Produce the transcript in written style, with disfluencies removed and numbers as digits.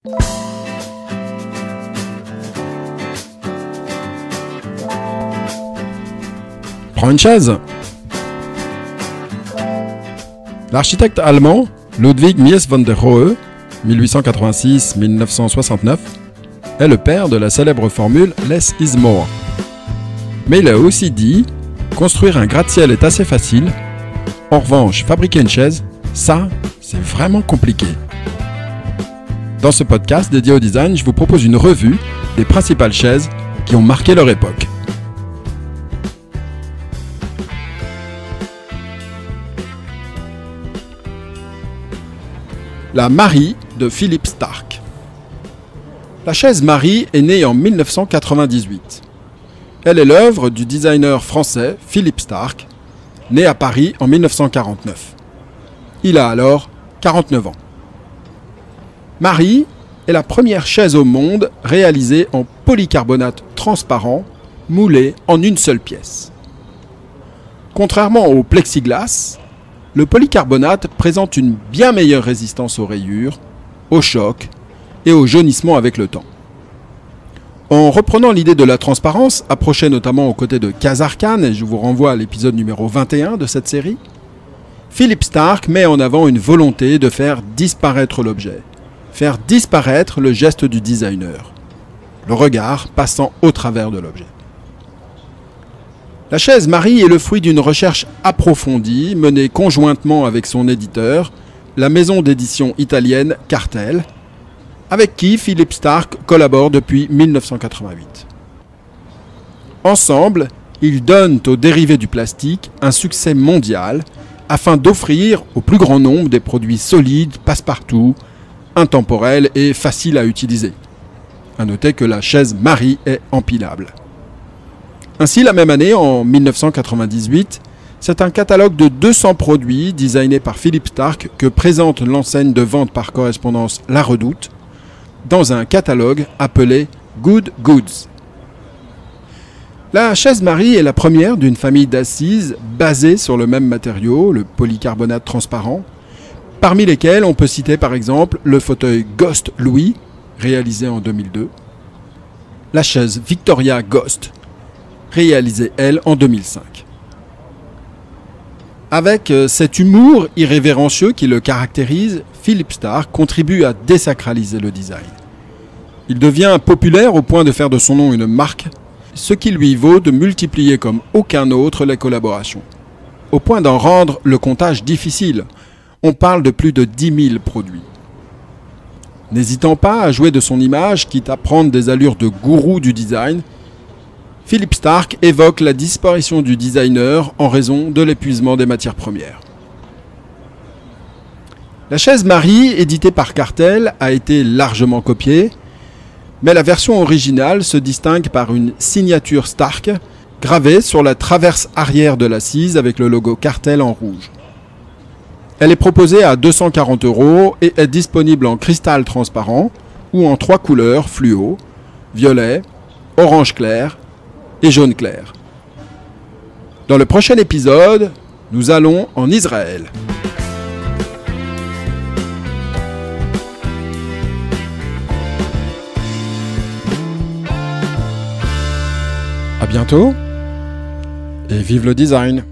Prends une chaise. L'architecte allemand Ludwig Mies van der Rohe, 1886-1969, est le père de la célèbre formule « Less is more ». Mais il a aussi dit « Construire un gratte-ciel est assez facile. En revanche, fabriquer une chaise, ça, c'est vraiment compliqué ». Dans ce podcast dédié au design, je vous propose une revue des principales chaises qui ont marqué leur époque. La Marie de Philippe Starck. La chaise Marie est née en 1998. Elle est l'œuvre du designer français Philippe Starck, né à Paris en 1949. Il a alors 49 ans. Marie est la première chaise au monde réalisée en polycarbonate transparent, moulé en une seule pièce. Contrairement au plexiglas, le polycarbonate présente une bien meilleure résistance aux rayures, aux chocs et au jaunissement avec le temps. En reprenant l'idée de la transparence, approchée notamment aux côtés de Casarkhan, et je vous renvoie à l'épisode numéro 21 de cette série, Philippe Starck met en avant une volonté de faire disparaître l'objet, faire disparaître le geste du designer, le regard passant au travers de l'objet. La chaise Marie est le fruit d'une recherche approfondie menée conjointement avec son éditeur, la maison d'édition italienne Cartel, avec qui Philippe Starck collabore depuis 1988. Ensemble, ils donnent aux dérivés du plastique un succès mondial afin d'offrir au plus grand nombre des produits solides, passe-partout, intemporels et faciles à utiliser. À noter que la chaise Marie est empilable. Ainsi, la même année, en 1998, c'est un catalogue de 200 produits designés par Philippe Starck que présente l'enseigne de vente par correspondance La Redoute dans un catalogue appelé Good Goods. La chaise Marie est la première d'une famille d'assises basée sur le même matériau, le polycarbonate transparent, parmi lesquels on peut citer par exemple le fauteuil Ghost Louis, réalisé en 2002, la chaise Victoria Ghost, réalisée, elle, en 2005. Avec cet humour irrévérencieux qui le caractérise, Philippe Starck contribue à désacraliser le design. Il devient populaire au point de faire de son nom une marque, ce qui lui vaut de multiplier comme aucun autre les collaborations. Au point d'en rendre le comptage difficile, on parle de plus de 10 000 produits. N'hésitant pas à jouer de son image, quitte à prendre des allures de gourou du design, Philippe Starck évoque la disparition du designer en raison de l'épuisement des matières premières. La chaise Marie, éditée par Cartel, a été largement copiée, mais la version originale se distingue par une signature Starck gravée sur la traverse arrière de l'assise avec le logo Cartel en rouge. Elle est proposée à 240 € et est disponible en cristal transparent ou en 3 couleurs fluo, violet, orange clair et jaune clair. Dans le prochain épisode, nous allons en Israël. À bientôt et vive le design!